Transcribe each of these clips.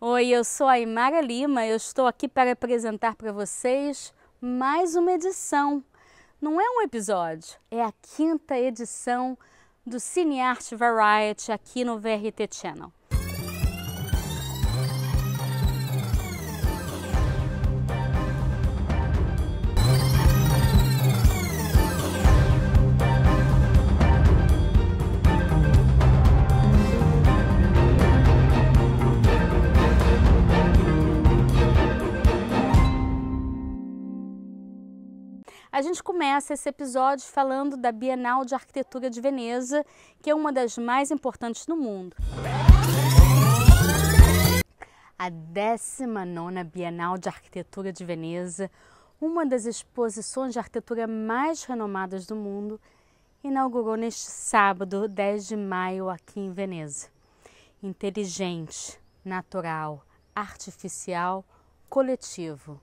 Oi, eu sou a Aymara Lima, eu estou aqui para apresentar para vocês mais uma edição. Não é um episódio, é a 5ª edição do Cinearte Variety aqui no VRT Channel. A gente começa esse episódio falando da Bienal de Arquitetura de Veneza, que é uma das mais importantes no mundo. A 19ª Bienal de Arquitetura de Veneza, uma das exposições de arquitetura mais renomadas do mundo, inaugurou neste sábado, 10 de maio, aqui em Veneza. Inteligente, natural, artificial, coletivo.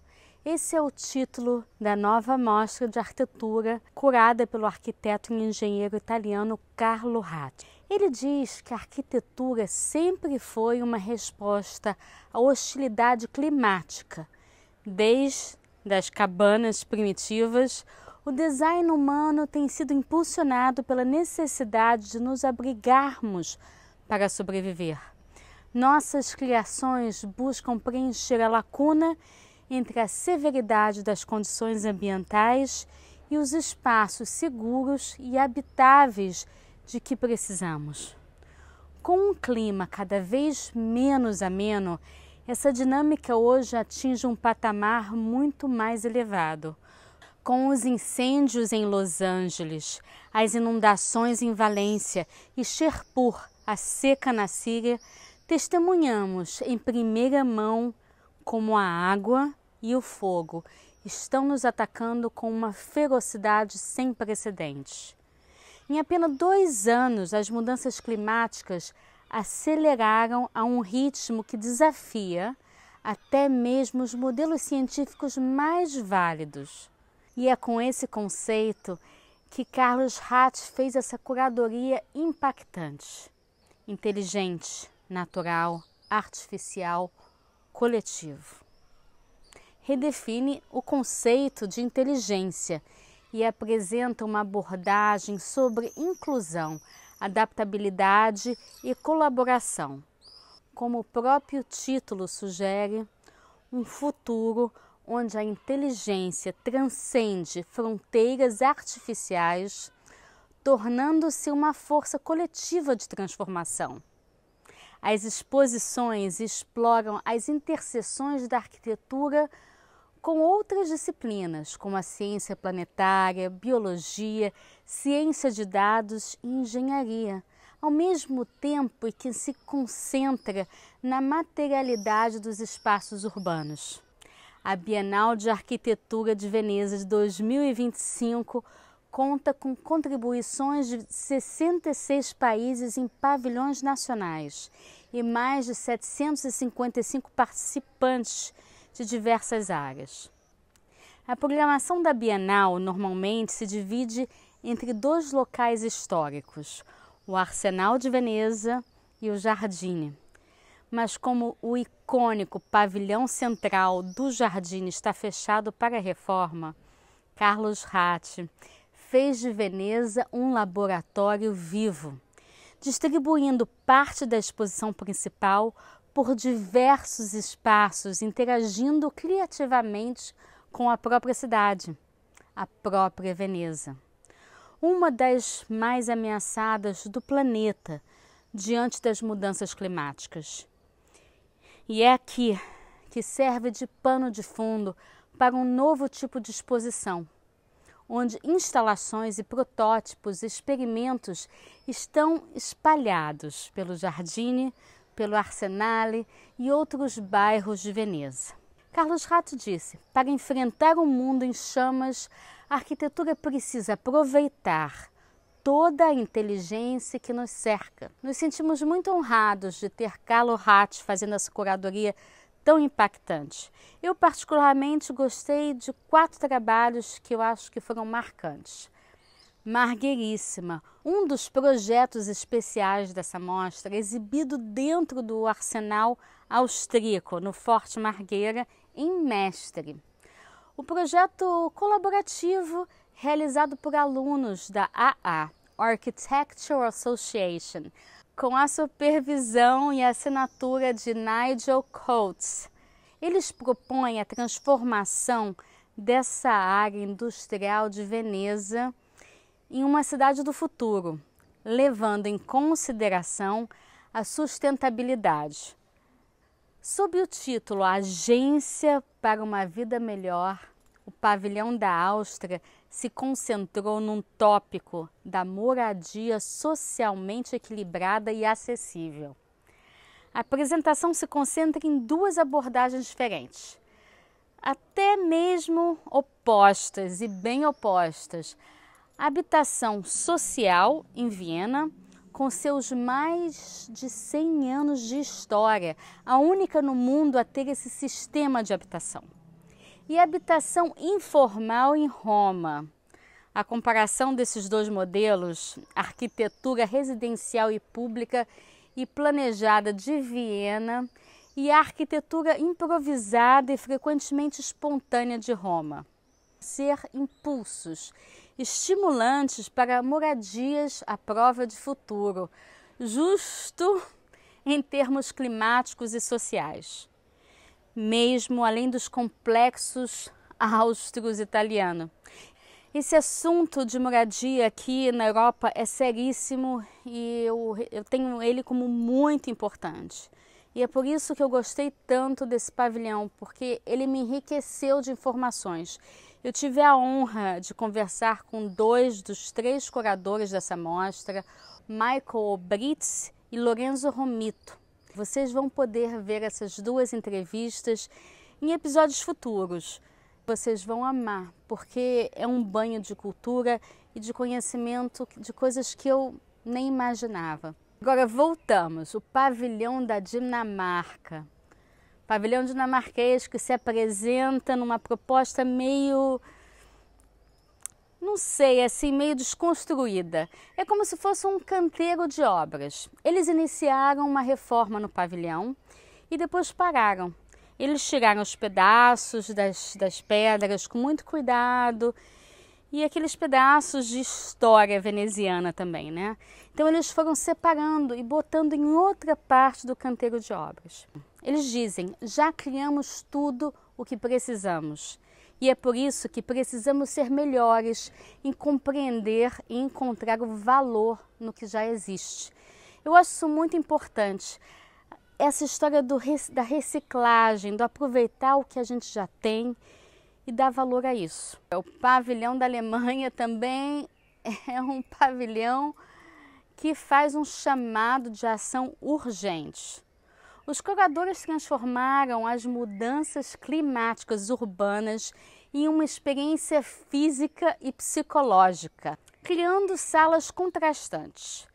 Esse é o título da nova mostra de arquitetura curada pelo arquiteto e engenheiro italiano Carlo Ratti. Ele diz que a arquitetura sempre foi uma resposta à hostilidade climática. Desde as cabanas primitivas, o design humano tem sido impulsionado pela necessidade de nos abrigarmos para sobreviver. Nossas criações buscam preencher a lacuna entre a severidade das condições ambientais e os espaços seguros e habitáveis de que precisamos. Com um clima cada vez menos ameno, essa dinâmica hoje atinge um patamar muito mais elevado. Com os incêndios em Los Angeles, as inundações em Valência e Sherpur, a seca na Síria, testemunhamos em primeira mão como a água e o fogo estão nos atacando com uma ferocidade sem precedentes. Em apenas 2 anos, as mudanças climáticas aceleraram a um ritmo que desafia até mesmo os modelos científicos mais válidos. E é com esse conceito que Carlos Ratti fez essa curadoria impactante, inteligente, natural, artificial, coletivo. Redefine o conceito de inteligência e apresenta uma abordagem sobre inclusão, adaptabilidade e colaboração. Como o próprio título sugere, um futuro onde a inteligência transcende fronteiras artificiais, tornando-se uma força coletiva de transformação. As exposições exploram as interseções da arquitetura com outras disciplinas, como a ciência planetária, biologia, ciência de dados e engenharia, ao mesmo tempo que se concentra na materialidade dos espaços urbanos. A Bienal de Arquitetura de Veneza de 2025 conta com contribuições de 66 países em pavilhões nacionais e mais de 755 participantes de diversas áreas. A programação da Bienal normalmente se divide entre 2 locais históricos, o Arsenal de Veneza e o Giardini. Mas como o icônico pavilhão central do Giardini está fechado para reforma, Carlos Ratti fez de Veneza um laboratório vivo, distribuindo parte da exposição principal por diversos espaços, interagindo criativamente com a própria cidade, a própria Veneza. Uma das mais ameaçadas do planeta diante das mudanças climáticas. E é aqui que serve de pano de fundo para um novo tipo de exposição, onde instalações e protótipos, experimentos estão espalhados pelo Giardini, pelo Arsenale e outros bairros de Veneza. Carlos Ratti disse: para enfrentar um mundo em chamas, a arquitetura precisa aproveitar toda a inteligência que nos cerca. Nos sentimos muito honrados de ter Carlos Ratti fazendo essa curadoria tão impactante. Eu particularmente gostei de 4 trabalhos que eu acho que foram marcantes. Margueiríssima, um dos projetos especiais dessa mostra, exibido dentro do Arsenal Austríaco, no Forte Margueira, em Mestre. O projeto colaborativo realizado por alunos da AA, Architectural Association, com a supervisão e assinatura de Nigel Coates. Eles propõem a transformação dessa área industrial de Veneza em uma cidade do futuro, levando em consideração a sustentabilidade. Sob o título Agência para uma Vida Melhor, o pavilhão da Áustria se concentrou num tópico da moradia socialmente equilibrada e acessível. A apresentação se concentra em duas abordagens diferentes, até mesmo opostas e bem opostas. A habitação social em Viena, com seus mais de 100 anos de história, a única no mundo a ter esse sistema de habitação. E a habitação informal em Roma. A comparação desses dois modelos, arquitetura residencial e pública e planejada de Viena e a arquitetura improvisada e frequentemente espontânea de Roma. Ser impulsos estimulantes para moradias à prova de futuro, justo em termos climáticos e sociais, mesmo além dos complexos áustros italianos. Esse assunto de moradia aqui na Europa é seríssimo e eu tenho ele como muito importante. E é por isso que eu gostei tanto desse pavilhão, porque ele me enriqueceu de informações. Eu tive a honra de conversar com 2 dos 3 curadores dessa mostra, Michael Britz e Lorenzo Romito. Vocês vão poder ver essas 2 entrevistas em episódios futuros. Vocês vão amar, porque é um banho de cultura e de conhecimento de coisas que eu nem imaginava. Agora voltamos, o pavilhão da Dinamarca. Pavilhão dinamarquês que se apresenta numa proposta meio, não sei, assim, meio desconstruída. É como se fosse um canteiro de obras. Eles iniciaram uma reforma no pavilhão e depois pararam. Eles tiraram os pedaços das pedras com muito cuidado e aqueles pedaços de história veneziana também, né? Então eles foram separando e botando em outra parte do canteiro de obras. Eles dizem, já criamos tudo o que precisamos e é por isso que precisamos ser melhores em compreender e encontrar o valor no que já existe. Eu acho isso muito importante. Essa história da reciclagem, do aproveitar o que a gente já tem e dar valor a isso. O pavilhão da Alemanha também é um pavilhão que faz um chamado de ação urgente. Os curadores transformaram as mudanças climáticas urbanas em uma experiência física e psicológica, criando salas contrastantes.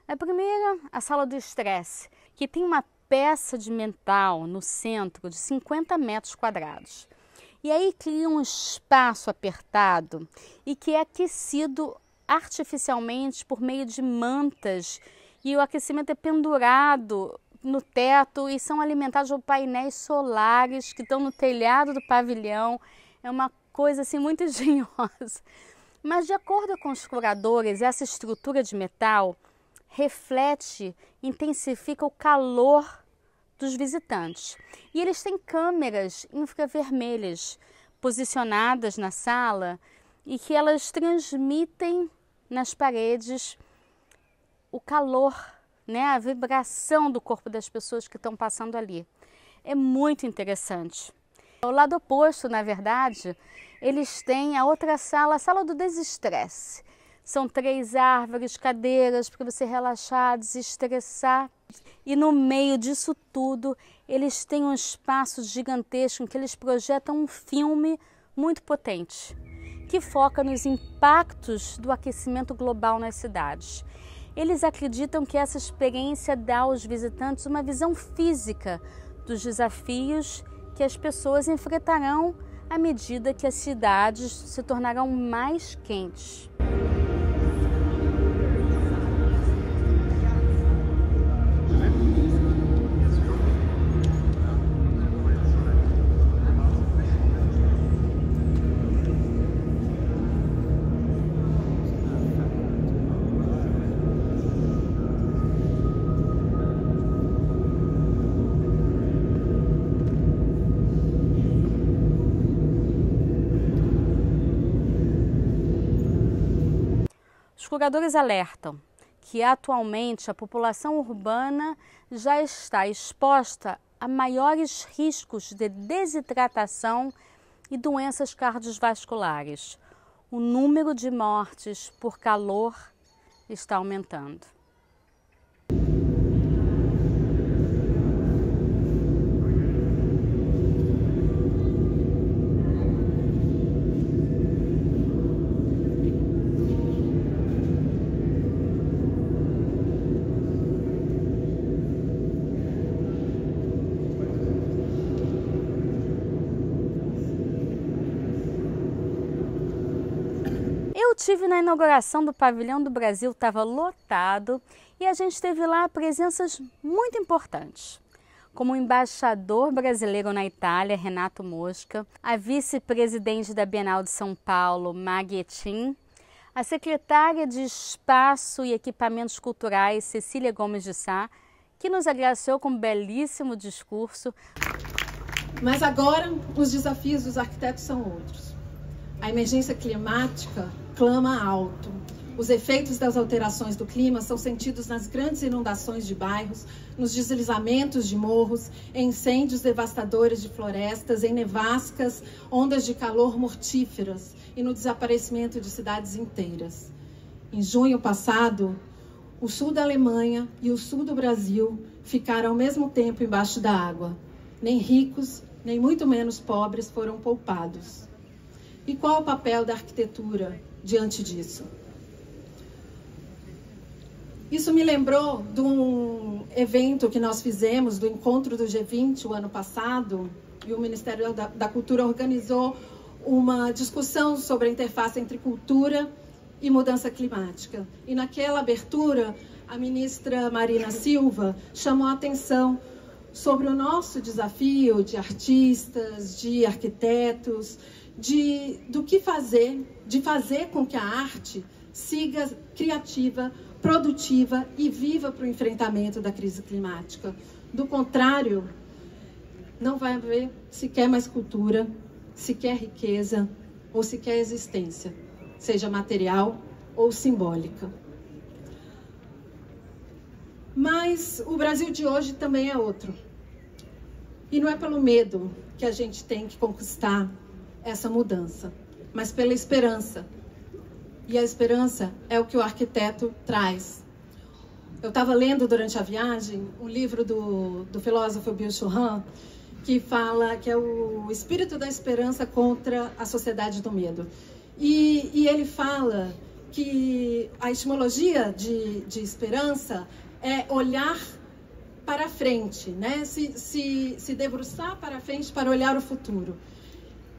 A primeira, a sala do estresse, que tem uma peça de metal no centro de 50 metros quadrados. E aí cria um espaço apertado e que é aquecido artificialmente por meio de mantas e o aquecimento é pendurado no teto e são alimentados por painéis solares que estão no telhado do pavilhão. É uma coisa assim muito engenhosa. Mas de acordo com os curadores, essa estrutura de metal reflete, intensifica o calor dos visitantes. E eles têm câmeras infravermelhas posicionadas na sala e que elas transmitem nas paredes o calor, né, a vibração do corpo das pessoas que estão passando ali. É muito interessante. Ao lado oposto, na verdade, eles têm a outra sala, a sala do desestresse. São 3 árvores, cadeiras para você relaxar, desestressar. E no meio disso tudo, eles têm um espaço gigantesco em que eles projetam um filme muito potente, que foca nos impactos do aquecimento global nas cidades. Eles acreditam que essa experiência dá aos visitantes uma visão física dos desafios que as pessoas enfrentarão à medida que as cidades se tornarão mais quentes. Os curadores alertam que atualmente a população urbana já está exposta a maiores riscos de desidratação e doenças cardiovasculares. O número de mortes por calor está aumentando. Eu estive na inauguração do Pavilhão do Brasil, estava lotado e a gente teve lá presenças muito importantes, como o embaixador brasileiro na Itália, Renato Mosca, a vice-presidente da Bienal de São Paulo, Maggie Etin, a secretária de Espaço e Equipamentos Culturais, Cecília Gomes de Sá, que nos agraciou com um belíssimo discurso. Mas agora os desafios dos arquitetos são outros. A emergência climática clama alto. Os efeitos das alterações do clima são sentidos nas grandes inundações de bairros, nos deslizamentos de morros, em incêndios devastadores de florestas, em nevascas, ondas de calor mortíferas e no desaparecimento de cidades inteiras. Em junho passado, o sul da Alemanha e o sul do Brasil ficaram ao mesmo tempo embaixo da água. Nem ricos, nem muito menos pobres foram poupados. E qual o papel da arquitetura diante disso? Isso me lembrou de um evento que nós fizemos, do encontro do G20 o ano passado, e o Ministério da Cultura organizou uma discussão sobre a interface entre cultura e mudança climática. E naquela abertura, a ministra Marina Silva chamou a atenção sobre o nosso desafio de artistas, de arquitetos, do que fazer, de fazer com que a arte siga criativa, produtiva e viva para o enfrentamento da crise climática. Do contrário, não vai haver sequer mais cultura, sequer riqueza ou sequer existência, seja material ou simbólica. Mas o Brasil de hoje também é outro. E não é pelo medo que a gente tem que conquistar essa mudança, mas pela esperança. E a esperança é o que o arquiteto traz. Eu estava lendo durante a viagem um livro do filósofo Byung-Chul Han, que fala que é o espírito da esperança contra a sociedade do medo. E ele fala que a etimologia de esperança é olhar para frente, né? Se debruçar para frente para olhar o futuro.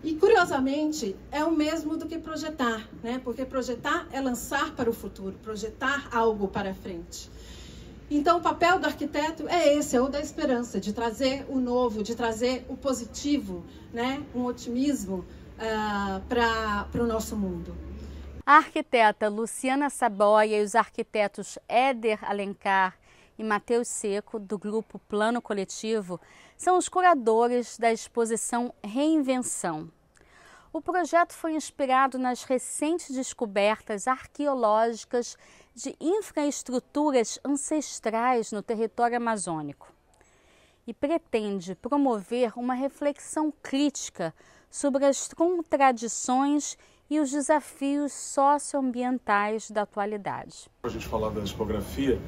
E, curiosamente, é o mesmo do que projetar, né? Porque projetar é lançar para o futuro, projetar algo para frente. Então, o papel do arquiteto é esse, é o da esperança, de trazer o novo, de trazer o positivo, né? Um otimismo para o nosso mundo. A arquiteta Luciana Saboia e os arquitetos Éder Alencar e Matheus Seco, do grupo Plano Coletivo, são os curadores da exposição Reinvenção. O projeto foi inspirado nas recentes descobertas arqueológicas de infraestruturas ancestrais no território amazônico e pretende promover uma reflexão crítica sobre as contradições e os desafios socioambientais da atualidade. A gente falar da tipografia,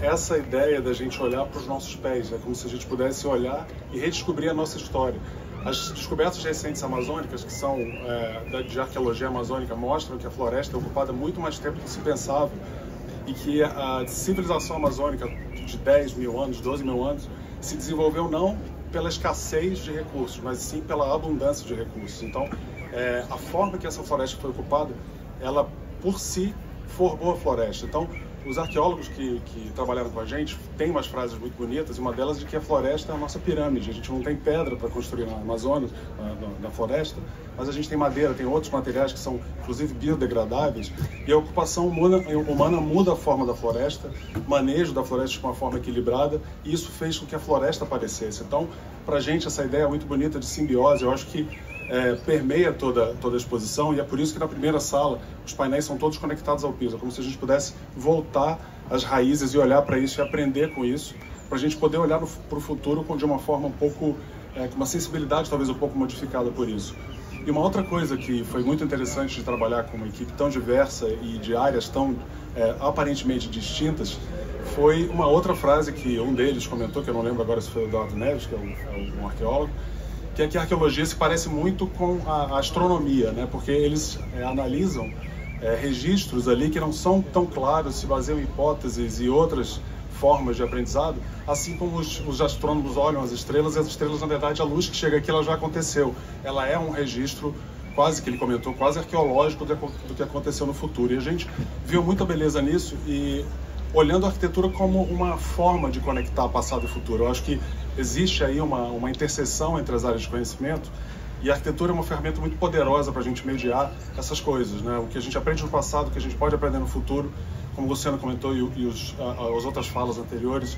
essa ideia da gente olhar para os nossos pés, é como se a gente pudesse olhar e redescobrir a nossa história. As descobertas recentes amazônicas, que são de arqueologia amazônica, mostram que a floresta é ocupada muito mais tempo do que se pensava e que a civilização amazônica de 10 mil anos, 12 mil anos, se desenvolveu não pela escassez de recursos, mas sim pela abundância de recursos. Então, a forma que essa floresta foi ocupada, ela por si formou a floresta. Então, os arqueólogos que trabalharam com a gente têm umas frases muito bonitas, e uma delas é de que a floresta é a nossa pirâmide. A gente não tem pedra para construir na Amazônia, na floresta, mas a gente tem madeira, tem outros materiais que são, inclusive, biodegradáveis, e a ocupação humana muda a forma da floresta, o manejo da floresta de uma forma equilibrada, e isso fez com que a floresta aparecesse. Então, para a gente, essa ideia é muito bonita de simbiose. Eu acho que permeia toda a exposição, e é por isso que na primeira sala os painéis são todos conectados ao piso, é como se a gente pudesse voltar às raízes e olhar para isso e aprender com isso, para a gente poder olhar para o futuro de uma forma um pouco, com uma sensibilidade talvez um pouco modificada por isso. E uma outra coisa que foi muito interessante de trabalhar com uma equipe tão diversa e de áreas tão aparentemente distintas, foi uma outra frase que um deles comentou, que eu não lembro agora se foi o Eduardo Neves, que é um arqueólogo, que é que a arqueologia se parece muito com a astronomia, né? Porque eles analisam registros ali que não são tão claros, se baseiam em hipóteses e outras formas de aprendizado, assim como os astrônomos olham as estrelas, e as estrelas, na verdade, a luz que chega aqui, ela já aconteceu. Ela é um registro, quase que ele comentou, quase arqueológico do que aconteceu no futuro. E a gente viu muita beleza nisso, e olhando a arquitetura como uma forma de conectar passado e futuro. Eu acho que existe aí uma interseção entre as áreas de conhecimento, e a arquitetura é uma ferramenta muito poderosa para a gente mediar essas coisas, né? O que a gente aprende no passado, o que a gente pode aprender no futuro, como o Luciano comentou e as outras falas anteriores,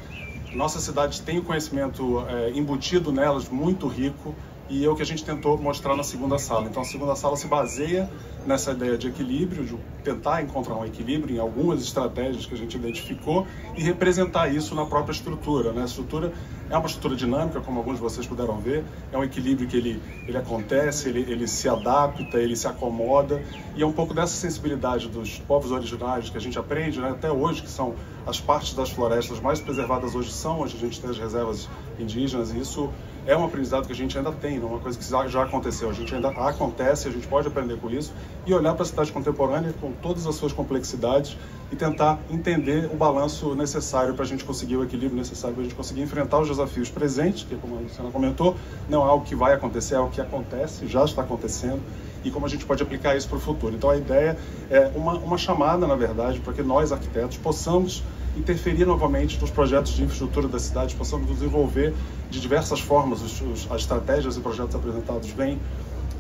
nossa cidade tem o conhecimento embutido nelas, muito rico, e é o que a gente tentou mostrar na segunda sala. Então a segunda sala se baseia nessa ideia de equilíbrio, de tentar encontrar um equilíbrio em algumas estratégias que a gente identificou e representar isso na própria estrutura, né? A estrutura é uma estrutura dinâmica, como alguns de vocês puderam ver, é um equilíbrio que ele acontece, ele se adapta, ele se acomoda, e é um pouco dessa sensibilidade dos povos originários que a gente aprende, né, até hoje, que são as partes das florestas mais preservadas hoje, são onde a gente tem as reservas indígenas, e isso é um aprendizado que a gente ainda tem, não é uma coisa que já aconteceu, a gente ainda acontece, a gente pode aprender com isso e olhar para a cidade contemporânea com todas as suas complexidades e tentar entender o balanço necessário para a gente conseguir o equilíbrio necessário para a gente conseguir enfrentar os desafios presentes, que, como a Luciana comentou, não é algo que vai acontecer, é algo que acontece, já está acontecendo, e como a gente pode aplicar isso para o futuro. Então a ideia é uma chamada, na verdade, para que nós, arquitetos, possamos interferir novamente nos projetos de infraestrutura da cidade, possamos nos envolver de diversas formas. As estratégias e projetos apresentados vêm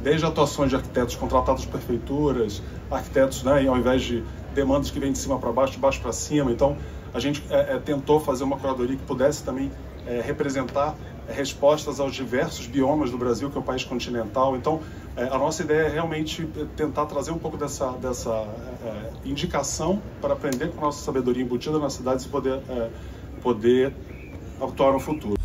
desde atuações de arquitetos contratados por prefeituras, arquitetos, né, ao invés de demandas que vêm de cima para baixo, de baixo para cima. Então a gente tentou fazer uma curadoria que pudesse também representar respostas aos diversos biomas do Brasil, que é um país continental. Então a nossa ideia é realmente tentar trazer um pouco dessa indicação para aprender com a nossa sabedoria embutida nas cidades e poder atuar no futuro.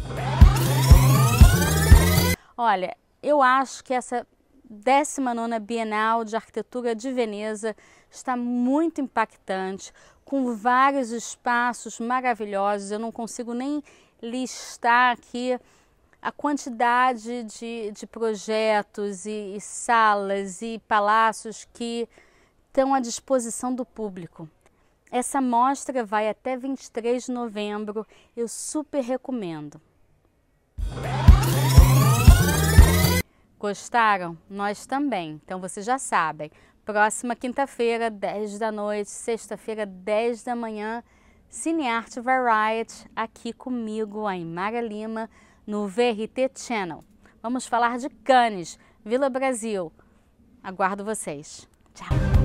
Olha, eu acho que essa 19ª Bienal de Arquitetura de Veneza está muito impactante, com vários espaços maravilhosos. Eu não consigo nem listar aqui a quantidade de projetos e salas e palácios que estão à disposição do público. Essa mostra vai até 23 de novembro, eu super recomendo. Gostaram? Nós também. Então vocês já sabem, próxima quinta-feira, 10 da noite, sexta-feira, 10 da manhã, Cinearte Variety, aqui comigo, a Aymara Lima, no VRT Channel. Vamos falar de Cannes, Vila Brasil. Aguardo vocês. Tchau!